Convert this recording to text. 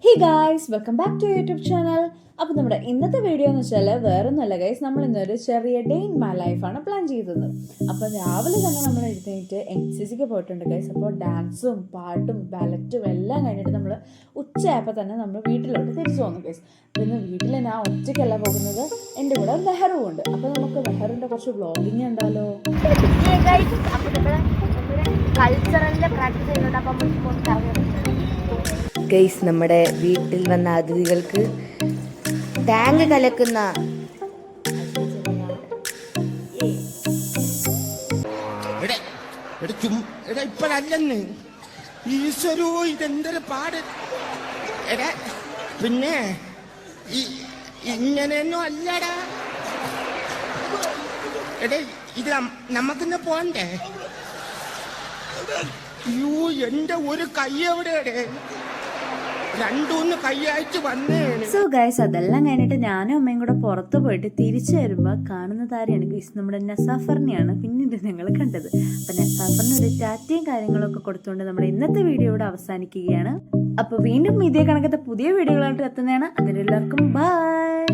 Hey guys, welcome back to YouTube channel. അപ്പോൾ നമ്മുടെ ഇന്നത്തെ വീഡിയോ എന്ന് വെച്ചാൽ വേറൊന്നുമല്ല ഗൈസ്, നമ്മൾ ഇന്നൊരു ചെറിയ ഡേ ഇൻ മൈ ലൈഫാണ് പ്ലാൻ ചെയ്തത്. അപ്പോൾ രാവിലെ തന്നെ നമ്മൾ എഴുന്നേറ്റ് NCCക്ക് പോയിട്ടുണ്ട് ഗൈസ്. അപ്പോൾ ഡാൻസും പാട്ടും ബാലറ്റും എല്ലാം കഴിഞ്ഞിട്ട് നമ്മൾ ഉച്ചയായപ്പോൾ തന്നെ നമ്മൾ വീട്ടിലോട്ട് തിരിച്ചു വന്നു ഗൈസ്. പിന്നെ വീട്ടിൽ ഞാൻ ഒറ്റയ്ക്കല്ല പോകുന്നത്, എൻ്റെ കൂടെ മെഹറും ഉണ്ട്. അപ്പോൾ നമുക്ക് മെഹറിൻ്റെ കുറച്ച് വ്ളോഗിങ് ഉണ്ടല്ലോ. കൾച്ചറലിന്റെ പ്രാക്ടീസ് ചെയ്യുന്നുണ്ട്. അപ്പം ഗൈസ്, നമ്മുടെ വീട്ടിൽ വന്ന അതിഥികൾക്ക് ടാങ്ക് കലക്കുന്ന ഇപ്പഴല്ലെന്ന് ഈശ്വരോ, ഇതെന്തൊരു പാട്. പിന്നെ ഇങ്ങനെയൊന്നും അല്ലടാ. ഇത് നമുക്കിന്ന് പോണ്ടേ? അയ്യോ, എന്റെ ഒരു കൈ എവിടെയാണ്? രണ്ടൂന്ന് കൈയായിട്ട് വന്നേണ്. സോ ഗൈസ്, അതെല്ലാം കഴിഞ്ഞിട്ട് ഞാനും അമ്മയും കൂടെ പുറത്ത് പോയിട്ട് തിരിച്ചു വരുമ്പോൾ കാണുന്ന താരെയാണ് ഗൈസ്, നമ്മുടെ നസാഫറിനെയാണ് പിന്നീട് ഞങ്ങൾ കണ്ടത്. അപ്പം നസാഫറിന് ഒരു ടാറ്റയും കാര്യങ്ങളൊക്കെ കൊടുത്തുകൊണ്ട് നമ്മുടെ ഇന്നത്തെ വീഡിയോ ഇവിടെ അവസാനിക്കുകയാണ്. അപ്പോൾ വീണ്ടും ഇതേ കണക്കത്തെ പുതിയ വീഡിയോകളായിട്ട് എത്തുന്നതാണ്. അതിലെല്ലാവർക്കും ബൈ.